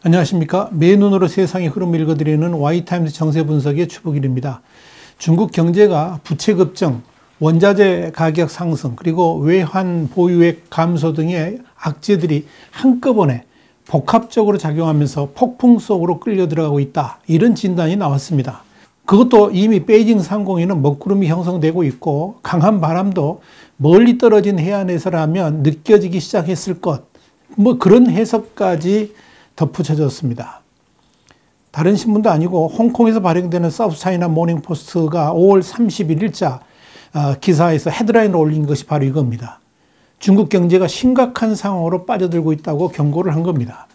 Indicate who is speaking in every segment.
Speaker 1: 안녕하십니까. 맨눈으로 세상의 흐름을 읽어드리는 Y타임스 정세 분석의 추복일입니다. 중국 경제가 부채 급증, 원자재 가격 상승, 그리고 외환 보유액 감소 등의 악재들이 한꺼번에 복합적으로 작용하면서 폭풍 속으로 끌려 들어가고 있다. 이런 진단이 나왔습니다. 그것도 이미 베이징 상공에는 먹구름이 형성되고 있고 강한 바람도 멀리 떨어진 해안에서라면 느껴지기 시작했을 것. 그런 해석까지 덧붙여졌습니다. 다른 신문도 아니고 홍콩에서 발행되는 사우스 차이나 모닝 포스트가 5월 31일자 기사에서 헤드라인을 올린 것이 바로 이겁니다. 중국 경제가 심각한 상황으로 빠져들고 있다고 경고를 한 겁니다.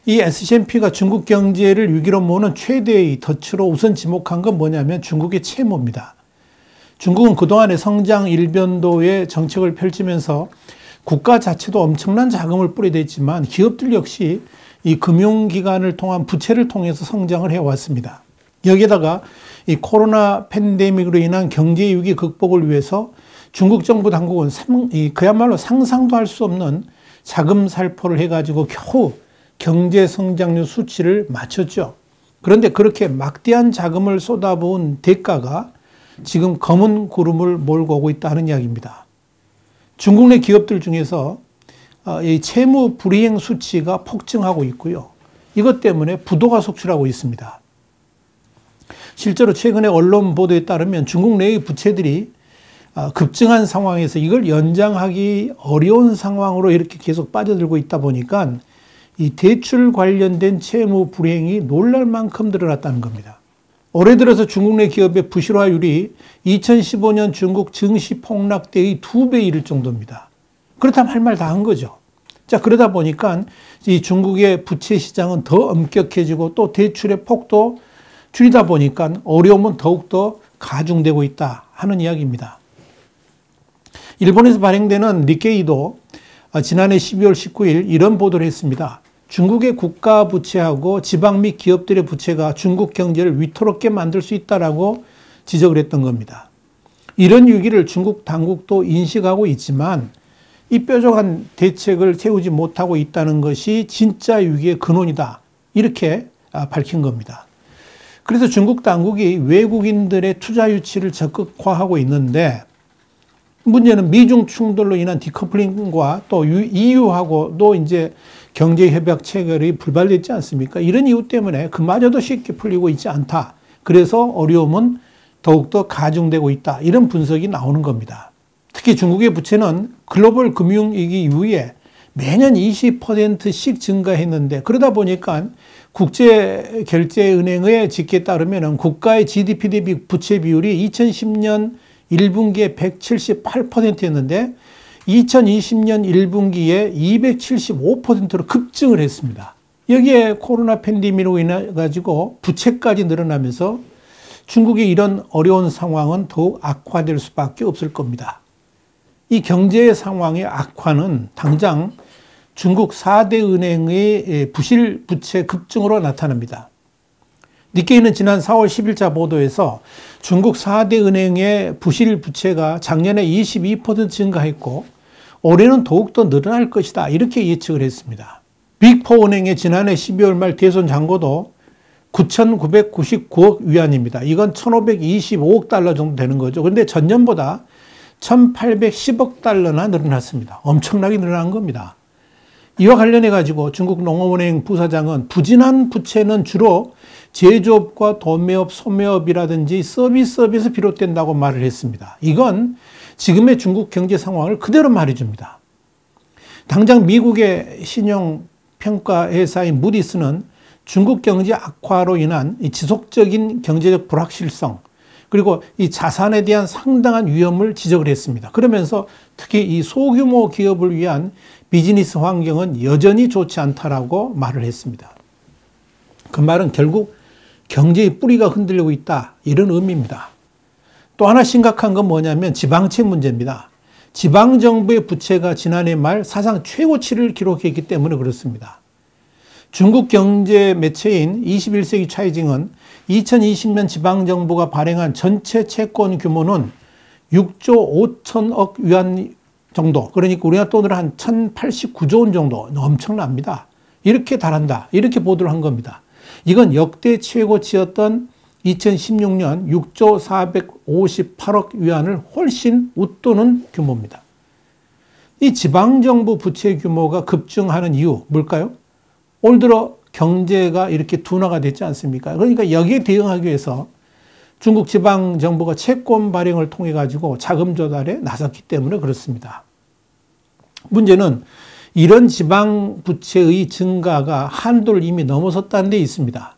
Speaker 1: 이 S&P가 중국 경제를 위기로 모는 최대의 덫으로 우선 지목한 건 뭐냐면 중국의 채무입니다. 중국은 그동안의 성장 일변도의 정책을 펼치면서 국가 자체도 엄청난 자금을 뿌리댔지만 기업들 역시 이 금융기관을 통한 부채를 통해서 성장을 해왔습니다. 여기에다가 이 코로나 팬데믹으로 인한 경제 위기 극복을 위해서 중국 정부 당국은 그야말로 상상도 할 수 없는 자금 살포를 해가지고 겨우 경제 성장률 수치를 맞췄죠. 그런데 그렇게 막대한 자금을 쏟아부은 대가가 지금 검은 구름을 몰고 오고 있다는 이야기입니다. 중국 내 기업들 중에서 이 채무 불이행 수치가 폭증하고 있고요. 이것 때문에 부도가 속출하고 있습니다. 실제로 최근에 언론 보도에 따르면 중국 내의 부채들이 급증한 상황에서 이걸 연장하기 어려운 상황으로 이렇게 계속 빠져들고 있다 보니까 이 대출 관련된 채무 불이행이 놀랄 만큼 늘어났다는 겁니다. 올해 들어서 중국 내 기업의 부실화율이 2015년 중국 증시 폭락 때의 2배 이를 정도입니다. 그렇다면 할 말 다 한 거죠. 자, 그러다 보니까 이 중국의 부채 시장은 더 엄격해지고 또 대출의 폭도 줄이다 보니까 어려움은 더욱더 가중되고 있다 하는 이야기입니다. 일본에서 발행되는 니케이도 지난해 12월 19일 이런 보도를 했습니다. 중국의 국가 부채하고 지방 및 기업들의 부채가 중국 경제를 위태롭게 만들 수 있다라고 지적을 했던 겁니다. 이런 위기를 중국 당국도 인식하고 있지만 이 뾰족한 대책을 세우지 못하고 있다는 것이 진짜 위기의 근원이다. 이렇게 밝힌 겁니다. 그래서 중국 당국이 외국인들의 투자 유치를 적극화하고 있는데 문제는 미중 충돌로 인한 디커플링과 또 EU하고도 이제 경제협약 체결이 불발됐지 않습니까? 이런 이유 때문에 그마저도 쉽게 풀리고 있지 않다. 그래서 어려움은 더욱더 가중되고 있다. 이런 분석이 나오는 겁니다. 특히 중국의 부채는 글로벌 금융위기 이후에 매년 20%씩 증가했는데 그러다 보니까 국제결제은행의 집계에 따르면 국가의 GDP 대비 부채 비율이 2010년 1분기에 178%였는데 2020년 1분기에 275%로 급증을 했습니다. 여기에 코로나 팬데믹으로 인해 가지고 부채까지 늘어나면서 중국의 이런 어려운 상황은 더욱 악화될 수밖에 없을 겁니다. 이 경제 상황의 악화는 당장 중국 4대 은행의 부실 부채 급증으로 나타납니다. 니케이는 지난 4월 10일자 보도에서 중국 4대 은행의 부실 부채가 작년에 22% 증가했고 올해는 더욱더 늘어날 것이다. 이렇게 예측을 했습니다. 빅4 은행의 지난해 12월 말 대손 잔고도 9,999억 위안입니다. 이건 1,525억 달러 정도 되는 거죠. 그런데 전년보다 1,810억 달러나 늘어났습니다. 엄청나게 늘어난 겁니다. 이와 관련해 가지고 중국 농업은행 부사장은 부진한 부채는 주로 제조업과 도매업, 소매업이라든지 서비스업에서 비롯된다고 말을 했습니다. 이건 지금의 중국 경제 상황을 그대로 말해줍니다. 당장 미국의 신용평가 회사인 무디스는 중국 경제 악화로 인한 지속적인 경제적 불확실성 그리고 이 자산에 대한 상당한 위험을 지적을 했습니다. 그러면서 특히 이 소규모 기업을 위한 비즈니스 환경은 여전히 좋지 않다라고 말을 했습니다. 그 말은 결국 경제의 뿌리가 흔들리고 있다 이런 의미입니다. 또 하나 심각한 건 뭐냐면 지방채 문제입니다. 지방정부의 부채가 지난해 말 사상 최고치를 기록했기 때문에 그렇습니다. 중국 경제 매체인 21세기 차이징은 2020년 지방정부가 발행한 전체 채권 규모는 6조 5천억 위안 정도, 그러니까 우리나라 돈으로 한 1089조 원 정도, 엄청납니다. 이렇게 달한다. 이렇게 보도를 한 겁니다. 이건 역대 최고치였던 2016년 6조 458억 위안을 훨씬 웃도는 규모입니다. 이 지방정부 부채 규모가 급증하는 이유 뭘까요? 올 들어 경제가 이렇게 둔화가 됐지 않습니까? 그러니까 여기에 대응하기 위해서 중국 지방정부가 채권 발행을 통해 가지고 자금 조달에 나섰기 때문에 그렇습니다. 문제는 이런 지방 부채의 증가가 한도를 이미 넘어섰다는 데 있습니다.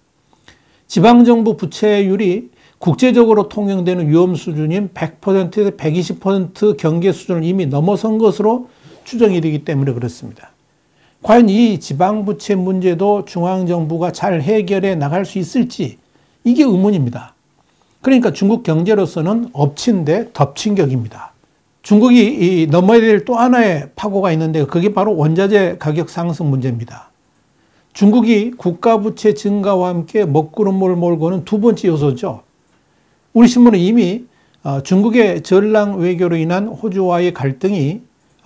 Speaker 1: 지방정부 부채율이 국제적으로 통용되는 위험 수준인 100%에서 120% 경계 수준을 이미 넘어선 것으로 추정이 되기 때문에 그렇습니다. 과연 이 지방부채 문제도 중앙정부가 잘 해결해 나갈 수 있을지 이게 의문입니다. 그러니까 중국 경제로서는 엎친 데 덮친 격입니다. 중국이 넘어야 될 또 하나의 파고가 있는데 그게 바로 원자재 가격 상승 문제입니다. 중국이 국가부채 증가와 함께 먹구름을 몰고는 두 번째 요소죠. 우리 신문은 이미 중국의 전랑 외교로 인한 호주와의 갈등이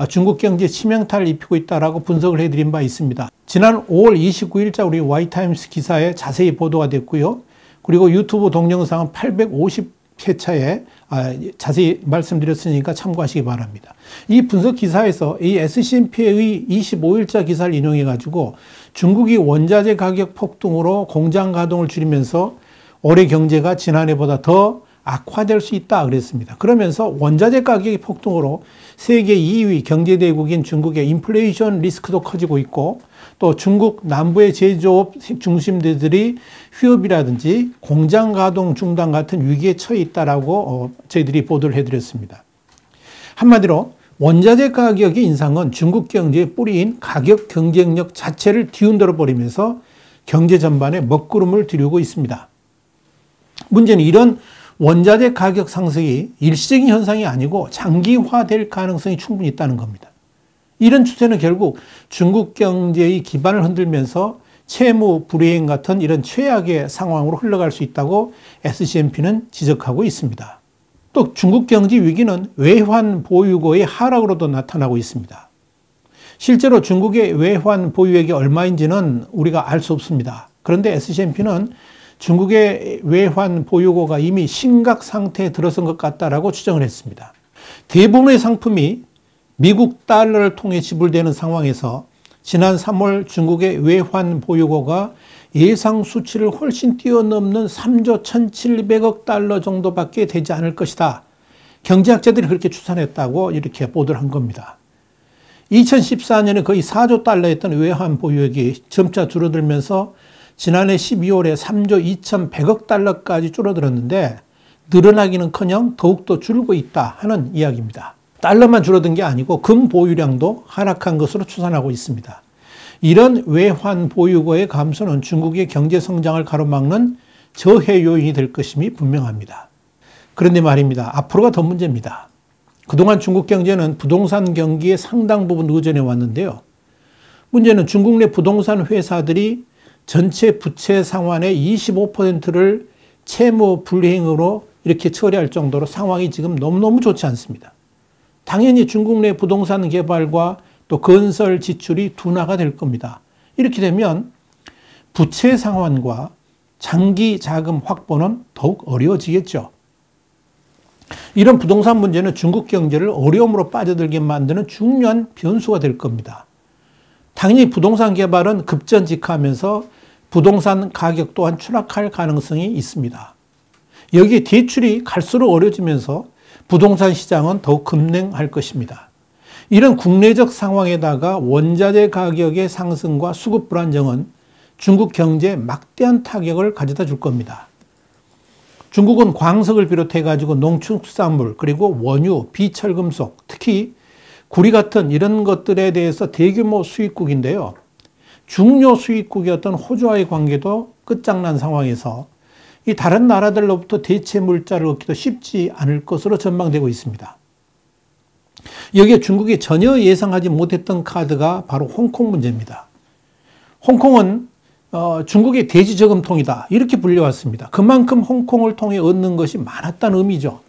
Speaker 1: 중국 경제에 치명타를 입히고 있다라고 분석을 해드린 바 있습니다. 지난 5월 29일자 우리 와이타임스 기사에 자세히 보도가 됐고요. 그리고 유튜브 동영상은 850회차에 자세히 말씀드렸으니까 참고하시기 바랍니다. 이 분석 기사에서 이 SCMP의 25일자 기사를 인용해 가지고 중국이 원자재 가격 폭등으로 공장 가동을 줄이면서 올해 경제가 지난해보다 더 악화될 수 있다 그랬습니다. 그러면서 원자재 가격의 폭등으로 세계 2위 경제대국인 중국의 인플레이션 리스크도 커지고 있고 또 중국 남부의 제조업 중심대들이 휴업이라든지 공장 가동 중단 같은 위기에 처해 있다라고 저희들이 보도를 해드렸습니다. 한마디로 원자재 가격의 인상은 중국 경제의 뿌리인 가격 경쟁력 자체를 뒤흔들어 버리면서 경제 전반에 먹구름을 들이고 있습니다. 문제는 이런 원자재 가격 상승이 일시적인 현상이 아니고 장기화될 가능성이 충분히 있다는 겁니다. 이런 추세는 결국 중국 경제의 기반을 흔들면서 채무 불이행 같은 이런 최악의 상황으로 흘러갈 수 있다고 SCMP는 지적하고 있습니다. 또 중국 경제 위기는 외환 보유고의 하락으로도 나타나고 있습니다. 실제로 중국의 외환 보유액이 얼마인지는 우리가 알 수 없습니다. 그런데 SCMP는 중국의 외환 보유고가 이미 심각 상태에 들어선 것 같다라고 추정을 했습니다. 대부분의 상품이 미국 달러를 통해 지불되는 상황에서 지난 3월 중국의 외환 보유고가 예상 수치를 훨씬 뛰어넘는 3조 1,700억 달러 정도밖에 되지 않을 것이다. 경제학자들이 그렇게 추산했다고 이렇게 보도를 한 겁니다. 2014년에 거의 4조 달러였던 외환 보유액이 점차 줄어들면서 지난해 12월에 3조 2,100억 달러까지 줄어들었는데 늘어나기는커녕 더욱더 줄고 있다 하는 이야기입니다. 달러만 줄어든 게 아니고 금 보유량도 하락한 것으로 추산하고 있습니다. 이런 외환 보유고의 감소는 중국의 경제 성장을 가로막는 저해 요인이 될 것임이 분명합니다. 그런데 말입니다. 앞으로가 더 문제입니다. 그동안 중국 경제는 부동산 경기에 상당 부분 의존해 왔는데요. 문제는 중국 내 부동산 회사들이 전체 부채 상환의 25%를 채무 불이행으로 이렇게 처리할 정도로 상황이 지금 너무너무 좋지 않습니다. 당연히 중국 내 부동산 개발과 또 건설 지출이 둔화가 될 겁니다. 이렇게 되면 부채 상환과 장기 자금 확보는 더욱 어려워지겠죠. 이런 부동산 문제는 중국 경제를 어려움으로 빠져들게 만드는 중요한 변수가 될 겁니다. 당연히 부동산 개발은 급전직하면서 부동산 가격 또한 추락할 가능성이 있습니다. 여기에 대출이 갈수록 어려워지면서 부동산 시장은 더욱 급냉할 것입니다. 이런 국내적 상황에다가 원자재 가격의 상승과 수급 불안정은 중국 경제에 막대한 타격을 가져다 줄 겁니다. 중국은 광석을 비롯해 가지고 농축수산물 그리고 원유, 비철금속, 특히 구리 같은 이런 것들에 대해서 대규모 수입국인데요. 중요 수입국이었던 호주와의 관계도 끝장난 상황에서 이 다른 나라들로부터 대체 물자를 얻기도 쉽지 않을 것으로 전망되고 있습니다. 여기에 중국이 전혀 예상하지 못했던 카드가 바로 홍콩 문제입니다. 홍콩은 중국의 돼지 저금통이다 이렇게 불려왔습니다. 그만큼 홍콩을 통해 얻는 것이 많았다는 의미죠.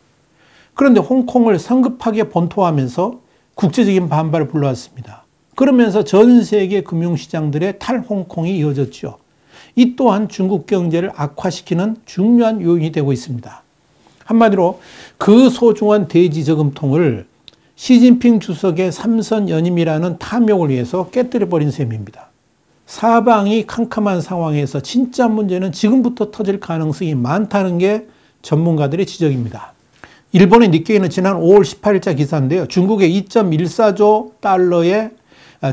Speaker 1: 그런데 홍콩을 성급하게 본토화하면서 국제적인 반발을 불러왔습니다. 그러면서 전 세계 금융시장들의 탈홍콩이 이어졌죠. 이 또한 중국 경제를 악화시키는 중요한 요인이 되고 있습니다. 한마디로 그 소중한 대지 저금통을 시진핑 주석의 삼선 연임이라는 탐욕을 위해서 깨뜨려버린 셈입니다. 사방이 캄캄한 상황에서 진짜 문제는 지금부터 터질 가능성이 많다는 게 전문가들의 지적입니다. 일본의 니케이는 지난 5월 18일자 기사인데요. 중국의 2.14조 달러의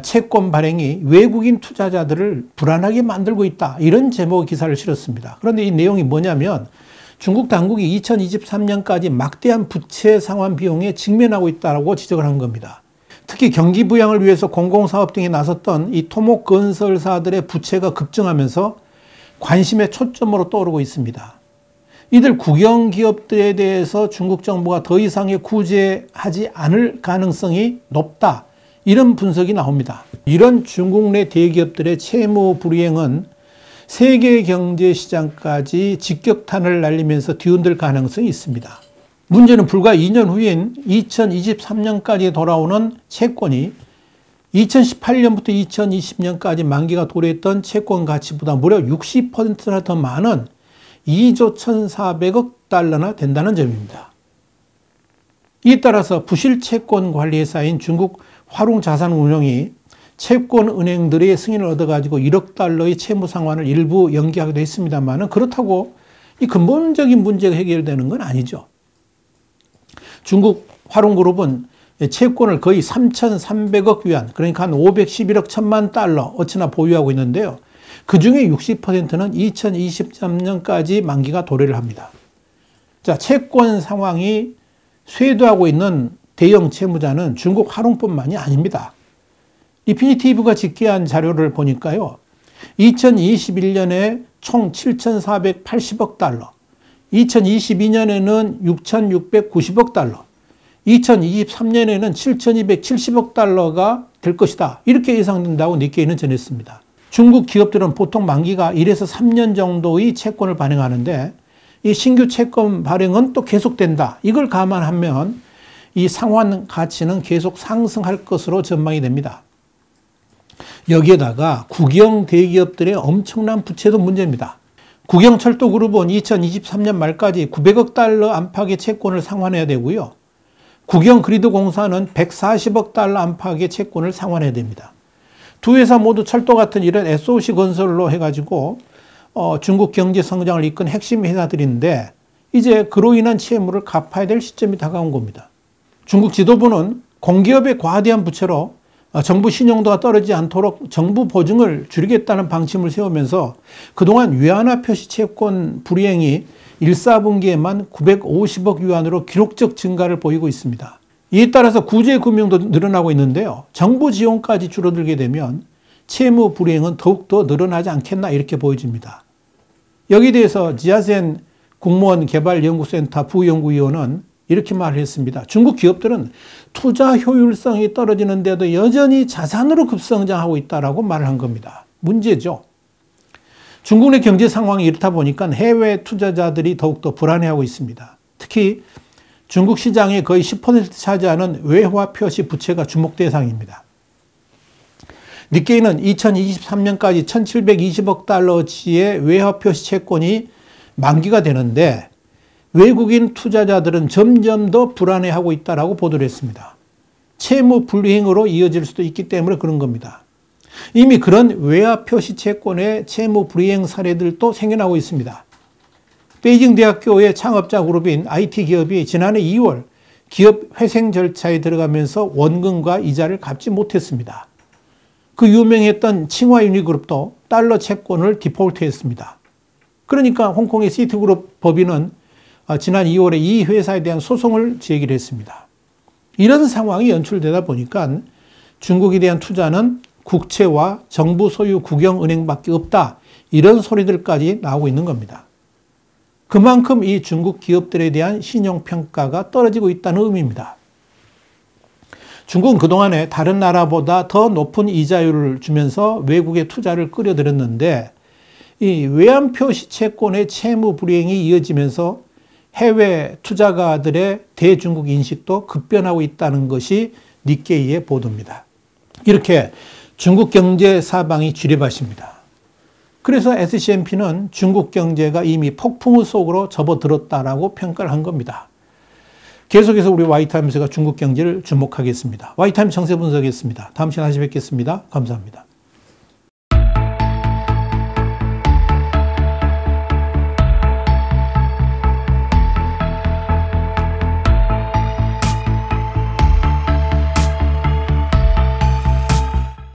Speaker 1: 채권 발행이 외국인 투자자들을 불안하게 만들고 있다. 이런 제목의 기사를 실었습니다. 그런데 이 내용이 뭐냐면 중국 당국이 2023년까지 막대한 부채 상환 비용에 직면하고 있다고 지적을 한 겁니다. 특히 경기 부양을 위해서 공공사업 등에 나섰던 이 토목 건설사들의 부채가 급증하면서 관심의 초점으로 떠오르고 있습니다. 이들 국영기업들에 대해서 중국 정부가 더 이상의 구제하지 않을 가능성이 높다. 이런 분석이 나옵니다. 이런 중국 내 대기업들의 채무 불이행은 세계 경제 시장까지 직격탄을 날리면서 뒤흔들 가능성이 있습니다. 문제는 불과 2년 후인 2023년까지 돌아오는 채권이 2018년부터 2020년까지 만기가 도래했던 채권 가치보다 무려 60%나 더 많은 2조 1,400억 달러나 된다는 점입니다. 이에 따라서 부실 채권 관리회사인 중국 화롱자산운용이 채권은행들의 승인을 얻어가지고 1억 달러의 채무 상환을 일부 연기하기도 했습니다만 그렇다고 이 근본적인 문제가 해결되는 건 아니죠. 중국 화롱그룹은 채권을 거의 3,300억 위안, 그러니까 한 511억 1천만 달러 어치나 보유하고 있는데요. 그 중에 60%는 2023년까지 만기가 도래를 합니다. 자, 채권 상황이 쇄도하고 있는 대형 채무자는 중국 화롱뿐만이 아닙니다. 리피니티브가 집계한 자료를 보니까요. 2021년에 총 7,480억 달러, 2022년에는 6,690억 달러, 2023년에는 7,270억 달러가 될 것이다. 이렇게 예상된다고 니케이는 전했습니다. 중국 기업들은 보통 만기가 1에서 3년 정도의 채권을 발행하는데 이 신규 채권 발행은 또 계속된다. 이걸 감안하면 이 상환 가치는 계속 상승할 것으로 전망이 됩니다. 여기에다가 국영 대기업들의 엄청난 부채도 문제입니다. 국영철도그룹은 2023년 말까지 900억 달러 안팎의 채권을 상환해야 되고요. 국영그리드공사는 140억 달러 안팎의 채권을 상환해야 됩니다. 두 회사 모두 철도 같은 이런 SOC 건설로 해가지고 중국 경제 성장을 이끈 핵심 회사들인데 이제 그로 인한 채무를 갚아야 될 시점이 다가온 겁니다. 중국 지도부는 공기업의 과대한 부채로 정부 신용도가 떨어지지 않도록 정부 보증을 줄이겠다는 방침을 세우면서 그동안 위안화 표시 채권 불이행이 1, 4분기에만 950억 위안으로 기록적 증가를 보이고 있습니다. 이에 따라서 구제 금융도 늘어나고 있는데요. 정부 지원까지 줄어들게 되면 채무 불이행은 더욱더 늘어나지 않겠나 이렇게 보여집니다. 여기에 대해서 지아센 국무원 개발연구센터 부연구위원은 이렇게 말을 했습니다. 중국 기업들은 투자 효율성이 떨어지는데도 여전히 자산으로 급성장하고 있다라고 말을 한 겁니다. 문제죠. 중국 내 경제 상황이 이렇다 보니까 해외 투자자들이 더욱더 불안해하고 있습니다. 특히 중국 시장의 거의 10% 차지하는 외화 표시 부채가 주목 대상입니다. 니케이는 2023년까지 1,720억 달러치의 외화 표시 채권이 만기가 되는데 외국인 투자자들은 점점 더 불안해하고 있다라고 보도를 했습니다. 채무 불이행으로 이어질 수도 있기 때문에 그런 겁니다. 이미 그런 외화 표시 채권의 채무 불이행 사례들도 생겨나고 있습니다. 베이징 대학교의 창업자 그룹인 IT 기업이 지난해 2월 기업 회생 절차에 들어가면서 원금과 이자를 갚지 못했습니다. 그 유명했던 칭화 유니그룹도 달러 채권을 디폴트했습니다. 그러니까 홍콩의 시티그룹 법인은 지난 2월에 이 회사에 대한 소송을 제기를 했습니다. 이런 상황이 연출되다 보니까 중국에 대한 투자는 국채와 정부 소유 국영은행밖에 없다. 이런 소리들까지 나오고 있는 겁니다. 그만큼 이 중국 기업들에 대한 신용평가가 떨어지고 있다는 의미입니다. 중국은 그동안에 다른 나라보다 더 높은 이자율을 주면서 외국의 투자를 끌어들였는데 이 외환표시 채권의 채무 불이행이 이어지면서 해외 투자가들의 대중국 인식도 급변하고 있다는 것이 니케이의 보도입니다. 이렇게 중국 경제 사방이 쥐레밭입니다. 그래서 SCMP는 중국 경제가 이미 폭풍우 속으로 접어들었다라고 평가를 한 겁니다. 계속해서 우리 Y타임스가 중국 경제를 주목하겠습니다. Y타임스 정세 분석이었습니다. 다음 시간에 다시 뵙겠습니다. 감사합니다.